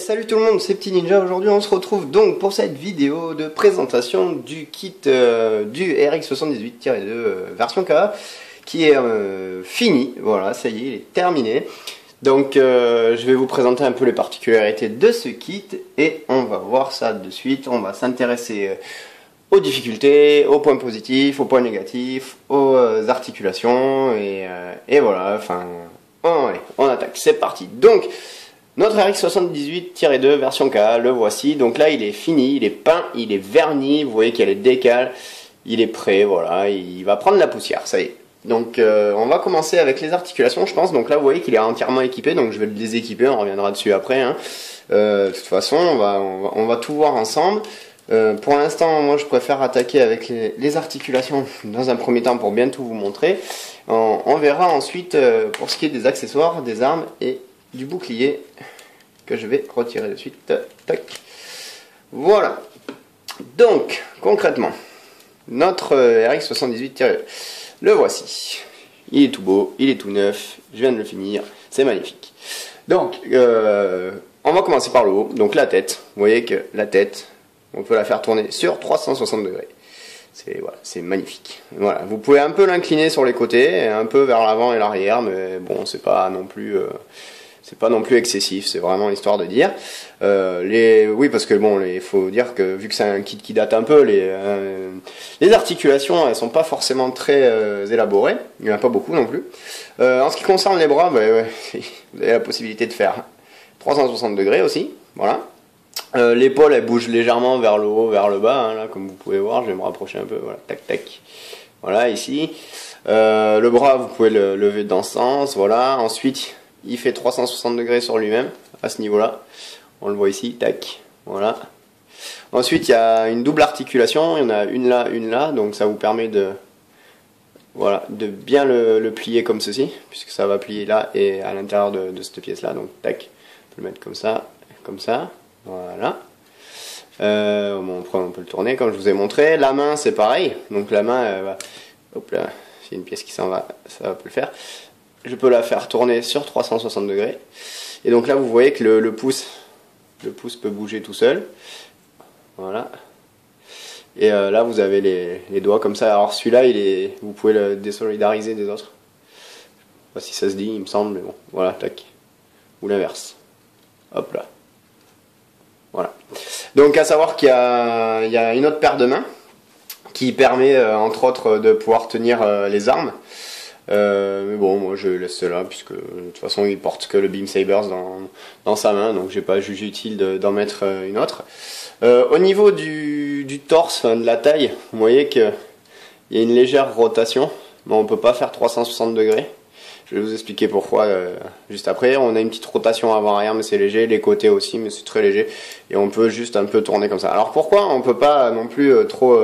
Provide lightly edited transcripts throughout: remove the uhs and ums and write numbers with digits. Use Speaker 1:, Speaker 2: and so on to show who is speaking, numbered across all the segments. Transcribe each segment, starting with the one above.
Speaker 1: Salut tout le monde, c'est Petit Ninja. Aujourd'hui on se retrouve donc pour cette vidéo de présentation du kit du RX78-2 version K qui est fini. Voilà, ça y est, il est terminé. Donc je vais vous présenter un peu les particularités de ce kit et on va voir ça de suite. On va s'intéresser aux difficultés, aux points positifs, aux points négatifs, aux articulations et voilà, enfin allez, on attaque, c'est parti. Donc notre RX78-2 version K, le voici. Donc là, il est fini, il est peint, il est verni. Vous voyez qu'il y a les décals. Il est prêt, voilà. Il va prendre la poussière, ça y est. Donc on va commencer avec les articulations, je pense. Donc là, vous voyez qu'il est entièrement équipé. Donc je vais le déséquiper, on reviendra dessus après. Hein. De toute façon, on va tout voir ensemble. Pour l'instant, moi, je préfère attaquer avec les articulations dans un premier temps pour bien tout vous montrer. On verra ensuite pour ce qui est des accessoires, des armes et du bouclier que je vais retirer de suite. Tac. Voilà. Donc, concrètement, notre RX78-2, le voici. Il est tout beau, il est tout neuf, je viens de le finir, c'est magnifique. Donc, on va commencer par le haut. Donc la tête, vous voyez que la tête, on peut la faire tourner sur 360 degrés. C'est magnifique. Voilà, vous pouvez un peu l'incliner sur les côtés, un peu vers l'avant et l'arrière, mais bon, c'est pas non plus excessif, c'est vraiment histoire de dire. Oui, parce que bon, il faut dire que vu que c'est un kit qui date un peu, les articulations, elles sont pas forcément très élaborées. Il n'y en a pas beaucoup non plus. En ce qui concerne les bras, ouais, vous avez la possibilité de faire 360 degrés aussi. Voilà. L'épaule, elle bouge légèrement vers le haut, vers le bas, hein, là, comme vous pouvez voir. Je vais me rapprocher un peu. Voilà, tac, tac. Voilà, ici. Le bras, vous pouvez le lever dans ce sens. Voilà. Ensuite, il fait 360 degrés sur lui-même, à ce niveau-là. On le voit ici, tac, voilà. Ensuite, il y a une double articulation, il y en a une là, donc ça vous permet de bien le plier comme ceci, puisque ça va plier là et à l'intérieur de cette pièce-là, donc tac, on peut le mettre comme ça, voilà. On peut le tourner comme je vous ai montré. La main, c'est pareil, donc la main, elle va, hop là, s'il y a une pièce qui s'en va, ça peut le faire. Je peux la faire tourner sur 360 degrés. Et donc là, vous voyez que le pouce peut bouger tout seul. Voilà. Et là, vous avez les doigts comme ça. Alors celui-là, vous pouvez le désolidariser des autres. Je sais pas si ça se dit, il me semble, mais bon. Voilà, tac. Ou l'inverse. Hop là. Voilà. Donc à savoir qu'il y a une autre paire de mains qui permet, entre autres, de pouvoir tenir les armes. Mais bon, moi je laisse cela puisque de toute façon il porte que le Beam Sabers dans sa main, donc j'ai pas jugé utile d'en mettre une autre. Au niveau du torse, de la taille, vous voyez qu'il y a une légère rotation, mais on peut pas faire 360 degrés. Je vais vous expliquer pourquoi juste après. On a une petite rotation avant-arrière, mais c'est léger, les côtés aussi, mais c'est très léger, et on peut juste un peu tourner comme ça. Alors pourquoi on peut pas non plus trop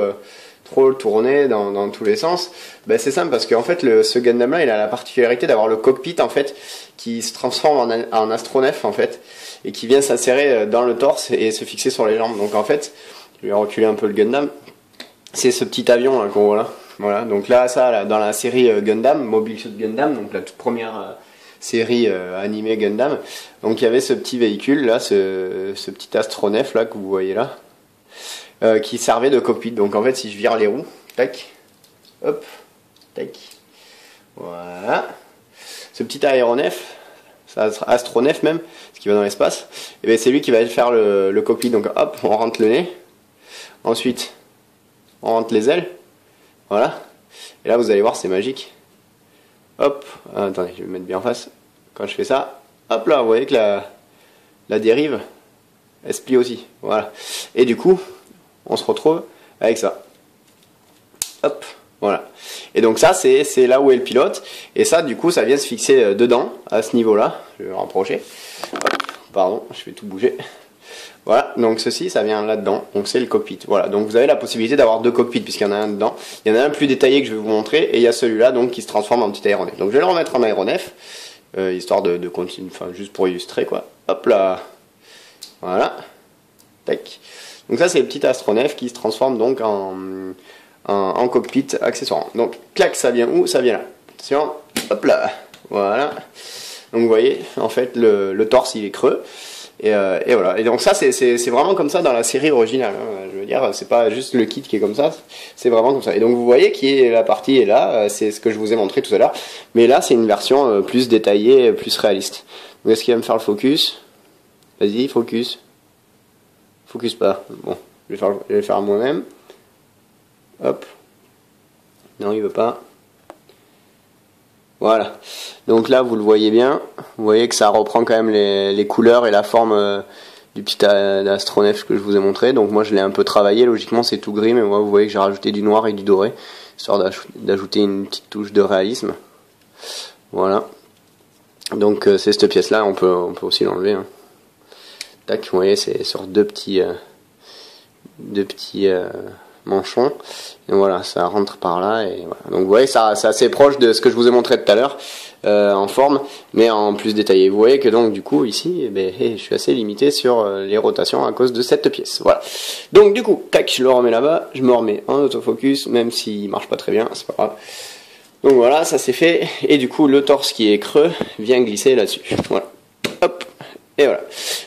Speaker 1: le tourner dans tous les sens? Ben c'est simple, parce qu'en fait ce Gundam là, il a la particularité d'avoir le cockpit en fait qui se transforme en astronef en fait, et qui vient s'insérer dans le torse et se fixer sur les jambes. Donc en fait, je vais reculer un peu le Gundam, c'est ce petit avion là qu'on voit là. Voilà, donc là dans la série Gundam, Mobile Suit Gundam, donc la toute première série animée Gundam, donc il y avait ce petit véhicule là, ce petit astronef là que vous voyez là, qui servait de cockpit. Donc en fait, si je vire les roues, tac, hop, tac, voilà, ce petit aéronef, astronef même, ce qui va dans l'espace, et bien c'est lui qui va faire le cockpit. Donc hop, on rentre le nez, ensuite on rentre les ailes, voilà, et là vous allez voir, c'est magique. Hop, attendez, je vais me mettre bien en face. Quand je fais ça, hop là, vous voyez que la dérive, elle se plie aussi, voilà, et du coup on se retrouve avec ça. Hop, voilà. Et donc ça, c'est là où est le pilote. Et ça, du coup, ça vient se fixer dedans, à ce niveau-là. Je vais me rapprocher. Hop, pardon, je vais tout bouger. Voilà, donc ceci, ça vient là-dedans. Donc c'est le cockpit. Voilà, donc vous avez la possibilité d'avoir deux cockpits, puisqu'il y en a un dedans. Il y en a un plus détaillé que je vais vous montrer, et il y a celui-là donc qui se transforme en petit aéronef. Donc je vais le remettre en aéronef, histoire de continuer, enfin juste pour illustrer quoi. Hop là. Voilà. Tac. Donc ça c'est le petit astronef qui se transforme donc en cockpit accessoire. Donc clac, ça vient où? Ça vient là. Attention, hop là, voilà. Donc vous voyez, en fait le torse il est creux, Et voilà. Et donc ça, c'est vraiment comme ça dans la série originale. Hein. Je veux dire, c'est pas juste le kit qui est comme ça, c'est vraiment comme ça. Et donc vous voyez que la partie est là, c'est ce que je vous ai montré tout à l'heure. Mais là, c'est une version plus détaillée, plus réaliste. Donc est-ce qu'il va me faire le focus? Vas-y, focus. Focus pas. Bon, je vais le faire moi-même. Hop. Non, il veut pas. Voilà. Donc là, vous le voyez bien. Vous voyez que ça reprend quand même les couleurs et la forme du petit astronef que je vous ai montré. Donc moi, je l'ai un peu travaillé. Logiquement, c'est tout gris, mais moi, vous voyez que j'ai rajouté du noir et du doré, histoire d'ajouter une petite touche de réalisme. Voilà. Donc c'est cette pièce-là. On peut aussi l'enlever. Hein. Tac. Vous voyez, c'est sur deux petits manchon, et voilà, ça rentre par là, et voilà. Donc vous voyez, ça c'est assez proche de ce que je vous ai montré tout à l'heure en forme, mais en plus détaillé. Vous voyez que donc du coup ici, eh ben, je suis assez limité sur les rotations à cause de cette pièce. Voilà. Donc du coup, tac, je le remets là-bas, je me remets en autofocus, même s'il marche pas très bien, c'est pas grave. Donc voilà, ça c'est fait, et du coup le torse qui est creux vient glisser là-dessus. Voilà. Hop. Et voilà.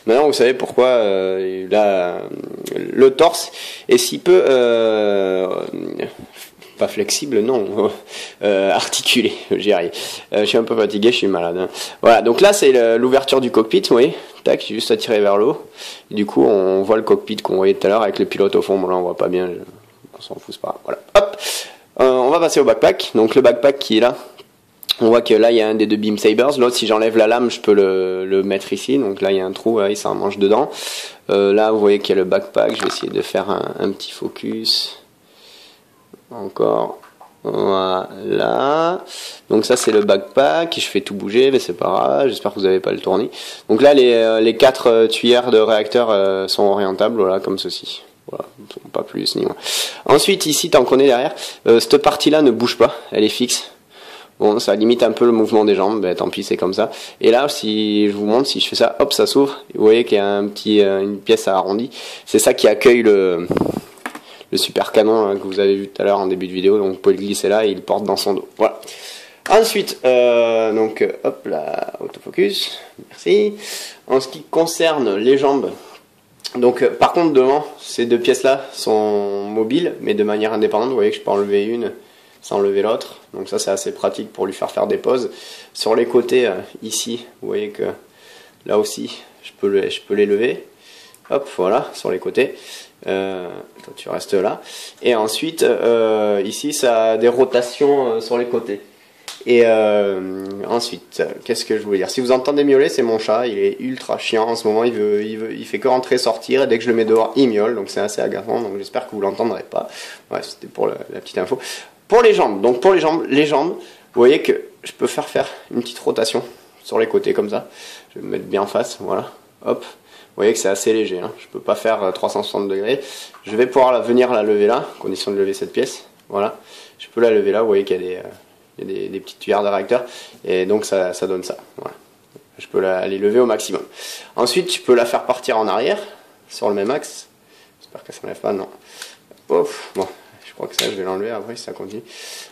Speaker 1: Maintenant, vous savez pourquoi là, le torse est si peu pas flexible, non, articulé. J'y arrive. Je suis un peu fatigué, je suis malade. Hein. Voilà. Donc là, c'est l'ouverture du cockpit. Vous voyez, tac, j'ai juste à tirer vers le haut. Et du coup, on voit le cockpit qu'on voyait tout à l'heure avec le pilote au fond. Bon là, on voit pas bien. On s'en fout, c'est pas grave. Voilà. Hop. On va passer au backpack. Donc le backpack qui est là. On voit que là il y a un des deux beam sabers, l'autre si j'enlève la lame je peux le mettre ici, donc là il y a un trou, et ça en mange dedans. Là vous voyez qu'il y a le backpack, je vais essayer de faire un petit focus. Encore, voilà. Donc ça c'est le backpack, je fais tout bouger mais c'est pas grave, j'espère que vous n'avez pas le tourné. Donc là les 4 tuyères de réacteur sont orientables, voilà comme ceci. Voilà, pas plus ni moins. Ensuite ici tant qu'on est derrière, cette partie là ne bouge pas, elle est fixe. Bon, ça limite un peu le mouvement des jambes, ben, tant pis, c'est comme ça. Et là, si je vous montre, si je fais ça, hop, ça s'ouvre. Vous voyez qu'il y a une pièce arrondie. C'est ça qui accueille le super canon hein, que vous avez vu tout à l'heure en début de vidéo. Donc vous pouvez le glisser là et il le porte dans son dos. Voilà. Ensuite, hop là, autofocus. Merci. En ce qui concerne les jambes, donc par contre devant, ces deux pièces-là sont mobiles, mais de manière indépendante. Vous voyez que je peux enlever une sans lever l'autre, donc ça c'est assez pratique pour lui faire des pauses. Sur les côtés ici, vous voyez que là aussi je peux les lever, hop voilà, sur les côtés. Toi tu restes là, et ensuite ici ça a des rotations sur les côtés. Et ensuite, qu'est-ce que je voulais dire? Si vous entendez miauler, c'est mon chat, il est ultra chiant en ce moment, il fait que rentrer, sortir, et dès que je le mets dehors, il miaule, donc c'est assez agaçant, donc j'espère que vous l'entendrez pas. Ouais, c'était pour la petite info. Pour les jambes, donc pour les jambes, vous voyez que je peux faire une petite rotation sur les côtés comme ça. Je vais me mettre bien en face, voilà, hop. Vous voyez que c'est assez léger, hein. Je peux pas faire 360 degrés. Je vais pouvoir venir la lever là, condition de lever cette pièce, voilà. Je peux la lever là, vous voyez qu'il y a des petites tuyères de réacteur, et donc ça donne ça, voilà. Je peux les lever au maximum. Ensuite, je peux la faire partir en arrière, sur le même axe. J'espère que ça ne lève pas, non. Ouf, bon. Je crois que ça, je vais l'enlever après si ça continue.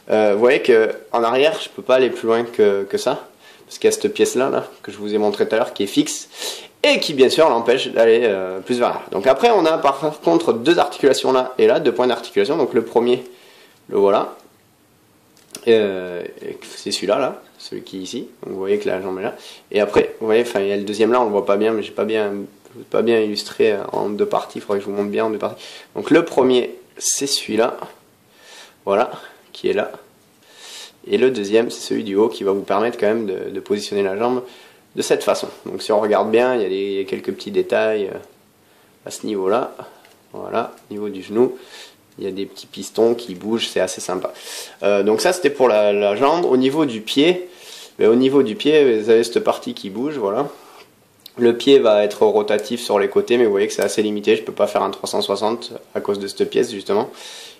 Speaker 1: Vous voyez que en arrière, je peux pas aller plus loin que ça, parce qu'il y a cette pièce-là, que je vous ai montré tout à l'heure, qui est fixe, et qui bien sûr l'empêche d'aller plus vers l'arrière. Donc après, on a par contre deux articulations là et là, deux points d'articulation. Donc le premier, le voilà. C'est celui-là, là, celui qui est ici. Donc vous voyez que la jambe est là. Et après, vous voyez, enfin il y a le deuxième là, on le voit pas bien, mais j'ai pas bien illustré en deux parties. Il faudrait que je vous montre bien en deux parties. Donc le premier, c'est celui-là, voilà, qui est là. Et le deuxième, c'est celui du haut qui va vous permettre quand même de positionner la jambe de cette façon. Donc si on regarde bien, il y a quelques petits détails à ce niveau-là. Voilà, au niveau du genou, il y a des petits pistons qui bougent, c'est assez sympa. Donc ça, c'était pour la jambe. Au niveau du pied, vous avez cette partie qui bouge, voilà. Le pied va être rotatif sur les côtés, mais vous voyez que c'est assez limité. Je peux pas faire un 360 à cause de cette pièce justement.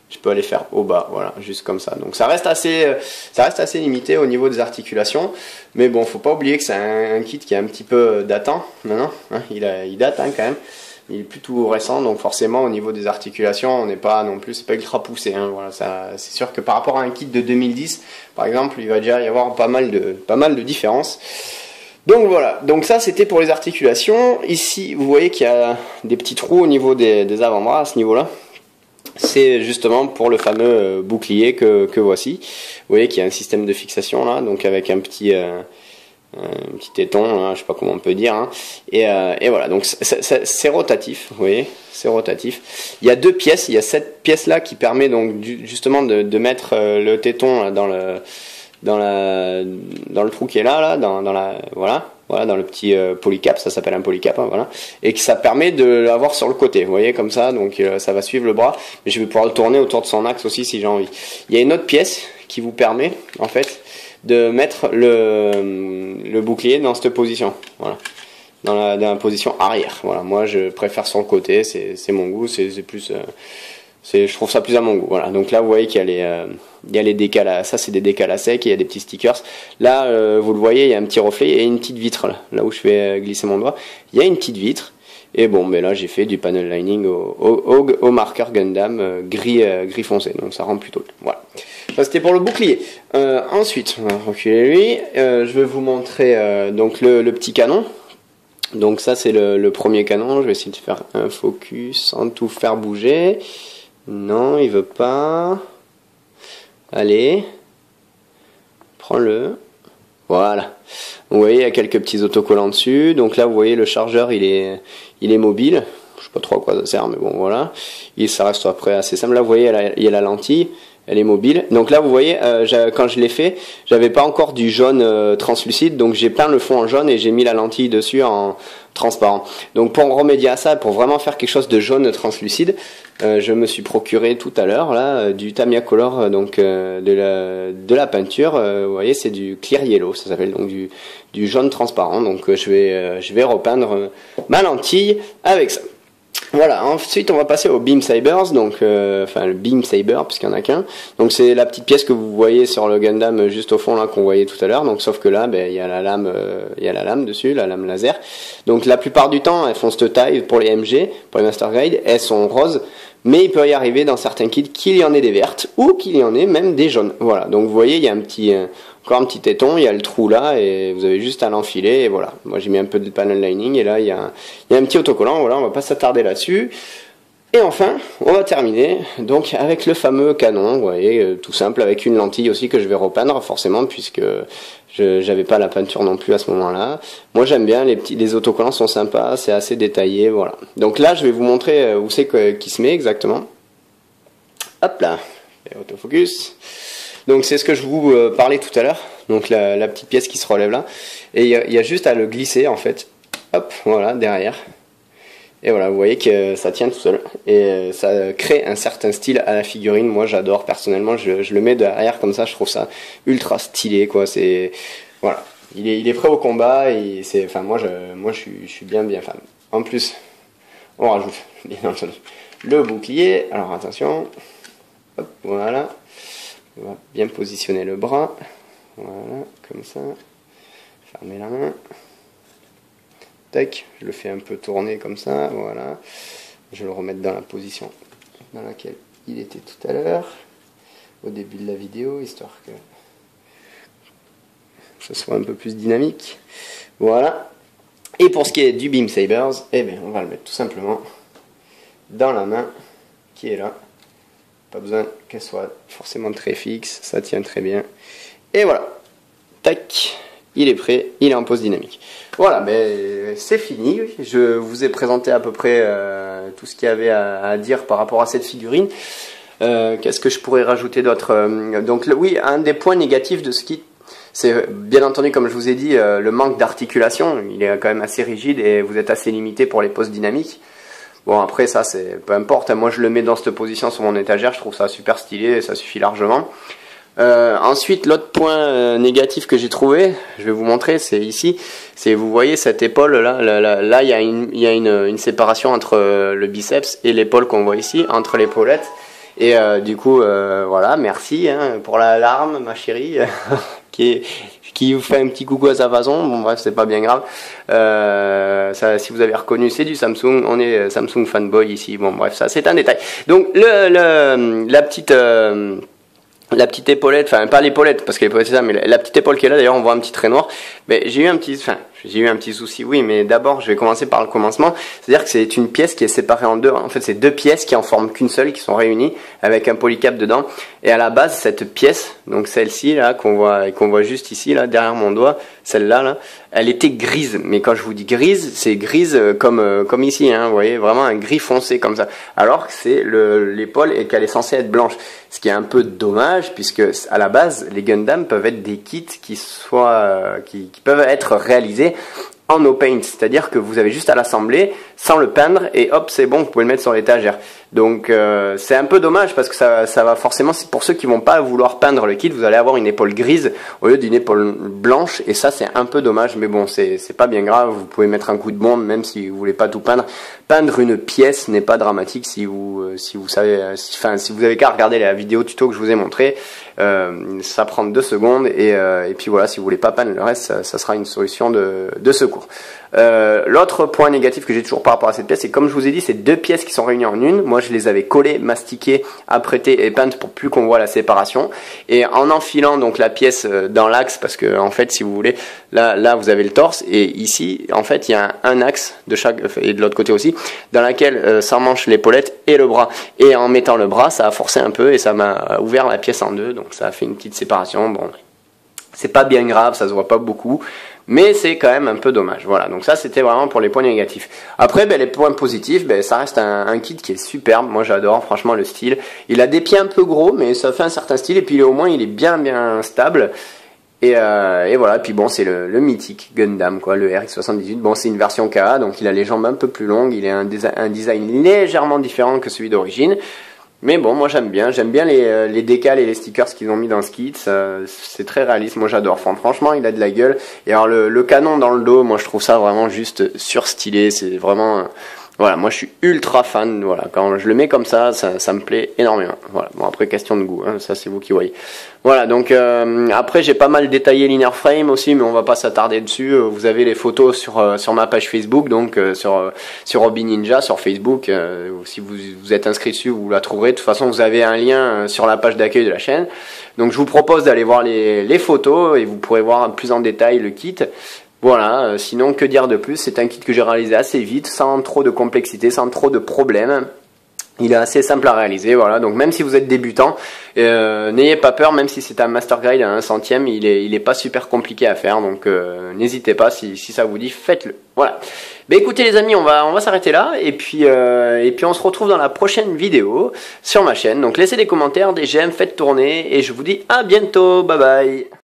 Speaker 1: Je peux aller faire au bas, voilà, juste comme ça. Donc ça reste assez limité au niveau des articulations. Mais bon, faut pas oublier que c'est un kit qui est un petit peu datant maintenant. Hein, il date hein, quand même. Il est plutôt récent, donc forcément au niveau des articulations, on n'est pas non plus, c'est pas ultra poussé. Hein, voilà, c'est sûr que par rapport à un kit de 2010, par exemple, il va déjà y avoir pas mal de différences. Donc voilà, donc ça c'était pour les articulations. Ici vous voyez qu'il y a des petits trous au niveau des avant-bras à ce niveau là. C'est justement pour le fameux bouclier que voici. Vous voyez qu'il y a un système de fixation là, donc avec un petit téton, hein, je sais pas comment on peut dire, hein. Et voilà, donc c'est rotatif, vous voyez, c'est rotatif. Il y a deux pièces, il y a cette pièce là qui permet donc justement de mettre le téton dans le trou qui est là, voilà, dans le petit polycap, ça s'appelle un polycap, hein, voilà, et que ça permet de l'avoir sur le côté, vous voyez, comme ça, donc ça va suivre le bras, mais je vais pouvoir le tourner autour de son axe aussi si j'ai envie. Il y a une autre pièce qui vous permet, en fait, de mettre le bouclier dans cette position, voilà, dans la position arrière, voilà. Moi je préfère sur le côté, c'est mon goût, c'est plus je trouve ça plus à mon goût, voilà. Donc là vous voyez qu'il y a les décals ça c'est des décals à sec, et il y a des petits stickers là, vous le voyez, il y a un petit reflet et une petite vitre là où je fais glisser mon doigt, il y a une petite vitre. Et bon, mais là j'ai fait du panel lining au marqueur Gundam gris foncé, donc ça rend plutôt bien. Voilà. Ça c'était pour le bouclier. Ensuite, on va reculer lui. Je vais vous montrer donc le petit canon. Donc ça c'est le premier canon. Je vais essayer de faire un focus sans tout faire bouger. Non, il veut pas. Allez, prends-le. Voilà. Vous voyez, il y a quelques petits autocollants dessus. Donc là, vous voyez, le chargeur, il est mobile. Je sais pas trop à quoi ça sert, mais bon, voilà. Ça reste après assez simple. Là, vous voyez, il y a la lentille. Elle est mobile. Donc là, vous voyez, quand je l'ai fait, j'avais pas encore du jaune translucide. Donc j'ai peint le fond en jaune et j'ai mis la lentille dessus en transparent. Donc pour remédier à ça, pour vraiment faire quelque chose de jaune translucide, je me suis procuré tout à l'heure là du Tamiya Color, donc de la peinture. Vous voyez, c'est du clear yellow, ça s'appelle, donc du jaune transparent. Donc je vais repeindre ma lentille avec ça. Voilà, ensuite on va passer au Beam Sabers, donc enfin le Beam Saber puisqu'il n'y en a qu'un. Donc c'est la petite pièce que vous voyez sur le Gundam juste au fond là qu'on voyait tout à l'heure. Donc sauf que là, il y a la lame dessus, la lame laser. Donc la plupart du temps, elles font cette taille pour les MG, pour les Master Grade, elles sont roses. Mais il peut y arriver dans certains kits qu'il y en ait des vertes ou qu'il y en ait même des jaunes. Voilà, donc vous voyez, il y a encore un petit téton, il y a le trou là et vous avez juste à l'enfiler et voilà. Moi j'ai mis un peu de panel lining et là il y a un petit autocollant, voilà, on va pas s'attarder là-dessus. Et enfin, on va terminer donc avec le fameux canon, vous voyez, tout simple, avec une lentille aussi que je vais repeindre forcément puisque j'avais pas la peinture non plus à ce moment-là. Moi j'aime bien, les autocollants sont sympas, c'est assez détaillé, voilà. Donc là je vais vous montrer où c'est qui se met exactement. Hop là, et autofocus. Donc c'est ce que je vous parlais tout à l'heure, donc la petite pièce qui se relève là. Et il y a juste à le glisser en fait, hop, voilà, derrière. Et voilà, vous voyez que ça tient tout seul. Et ça crée un certain style à la figurine. Moi j'adore personnellement, je le mets derrière comme ça, je trouve ça ultra stylé quoi. C'est voilà, il est prêt au combat et c'est, enfin moi je suis bien fan. En plus, on rajoute bien entendu le bouclier. Alors attention, hop, voilà. On va bien positionner le bras. Voilà, comme ça. Fermez la main. Tac, je le fais un peu tourner comme ça, voilà. Je vais le remettre dans la position dans laquelle il était tout à l'heure, au début de la vidéo, histoire que ce soit un peu plus dynamique. Voilà. Et pour ce qui est du Beam Sabers, eh bien, on va le mettre tout simplement dans la main qui est là. Pas besoin qu'elle soit forcément très fixe, ça tient très bien. Et voilà. Tac. Il est prêt, il est en pose dynamique. Voilà, ben c'est fini. Je vous ai présenté à peu près tout ce qu'il y avait à dire par rapport à cette figurine. Qu'est-ce que je pourrais rajouter d'autre? Donc oui, un des points négatifs de ce kit, c'est bien entendu, comme je vous ai dit, le manque d'articulation. Il est quand même assez rigide et vous êtes assez limité pour les poses dynamiques. Bon, après ça, c'est peu importe. Moi, je le mets dans cette position sur mon étagère. Je trouve ça super stylé et ça suffit largement. Ensuite, l'autre point négatif que j'ai trouvé, je vais vous montrer, c'est ici. C'est, vous voyez cette épaule là, il y a une séparation entre le biceps et l'épaule qu'on voit ici, entre l'épaulette. Et du coup, voilà, merci pour l'alarme, ma chérie, qui vous fait un petit coucou à sa façon. Bon bref, c'est pas bien grave. Ça, si vous avez reconnu, c'est du Samsung. On est Samsung fanboy ici. Bon bref, ça c'est un détail. Donc la petite épaulette, enfin pas l'épaulette parce que l'épaulette c'est ça, mais la petite épaule qui est là, d'ailleurs on voit un petit trait noir. Mais j'ai eu un petit, enfin J'ai eu un petit souci, oui, mais d'abord je vais commencer par le commencement. C'est-à-dire que c'est une pièce qui est séparée en deux. En fait, c'est deux pièces qui en forment qu'une seule, qui sont réunies avec un polycap dedans. Et à la base, cette pièce, donc celle-ci là qu'on voit juste ici là derrière mon doigt, celle-là là, elle était grise. Mais quand je vous dis grise, c'est grise comme ici, hein, vous voyez, vraiment un gris foncé comme ça. Alors que c'est l'épaule et qu'elle est censée être blanche. Ce qui est un peu dommage puisque à la base, les Gundam peuvent être des kits qui peuvent être réalisés en no paint, c'est-à-dire que vous avez juste à l'assembler sans le peindre et hop, c'est bon, vous pouvez le mettre sur l'étagère. Donc c'est un peu dommage parce que ça va forcément, pour ceux qui vont pas vouloir peindre le kit, vous allez avoir une épaule grise au lieu d'une épaule blanche et ça c'est un peu dommage, mais bon, c'est pas bien grave, vous pouvez mettre un coup de bombe même si vous voulez pas tout peindre. Peindre une pièce n'est pas dramatique si vous savez, si vous avez qu'à regarder la vidéo tuto que je vous ai montré, ça prend 2 secondes et puis voilà, si vous voulez pas peindre le reste, ça sera une solution de secours. L'autre point négatif que j'ai toujours par rapport à cette pièce, c'est comme je vous ai dit, c'est 2 pièces qui sont réunies en une. Moi je les avais collées, mastiquées, apprêtées et peintes pour plus qu'on voit la séparation. Et en enfilant donc la pièce dans l'axe, parce que en fait si vous voulez, là vous avez le torse et ici en fait il y a un axe de chaque et de l'autre côté aussi, dans laquelle s'emmanche l'épaulette et le bras. Et en mettant le bras, ça a forcé un peu et ça m'a ouvert la pièce en deux, donc ça a fait une petite séparation. Bon, c'est pas bien grave, ça se voit pas beaucoup, mais c'est quand même un peu dommage. Voilà, donc ça c'était vraiment pour les points négatifs. Après, les points positifs, ça reste un kit qui est superbe. Moi j'adore franchement le style. Il a des pieds un peu gros, mais ça fait un certain style. Et puis au moins il est bien stable. Et voilà, puis bon, c'est le mythique Gundam, quoi, le RX-78. Bon, c'est une version KA, donc il a les jambes un peu plus longues. Il a un design légèrement différent que celui d'origine. Mais bon, moi j'aime bien les décals et les stickers qu'ils ont mis dans ce kit, c'est très réaliste, moi j'adore, franchement il a de la gueule. Et alors le canon dans le dos, moi je trouve ça vraiment juste surstylé, c'est vraiment... Voilà, moi je suis ultra fan, voilà, quand je le mets comme ça me plaît énormément. Voilà, bon après question de goût, hein, ça c'est vous qui voyez. Voilà, donc après j'ai pas mal détaillé l'inner frame aussi, mais on va pas s'attarder dessus. Vous avez les photos sur ma page Facebook, donc sur Hobby Ninja sur Facebook. Si vous êtes inscrit dessus, vous la trouverez. De toute façon, vous avez un lien sur la page d'accueil de la chaîne. Donc je vous propose d'aller voir les photos et vous pourrez voir plus en détail le kit. Voilà, sinon que dire de plus, c'est un kit que j'ai réalisé assez vite, sans trop de complexité, sans trop de problèmes. Il est assez simple à réaliser, voilà, donc même si vous êtes débutant, n'ayez pas peur, même si c'est un master grade à 1 centième, il est pas super compliqué à faire, donc n'hésitez pas, si ça vous dit, faites-le. Voilà. Écoutez les amis, on va s'arrêter là, et puis on se retrouve dans la prochaine vidéo sur ma chaîne, donc laissez des commentaires, des j'aime, faites tourner, et je vous dis à bientôt, bye bye.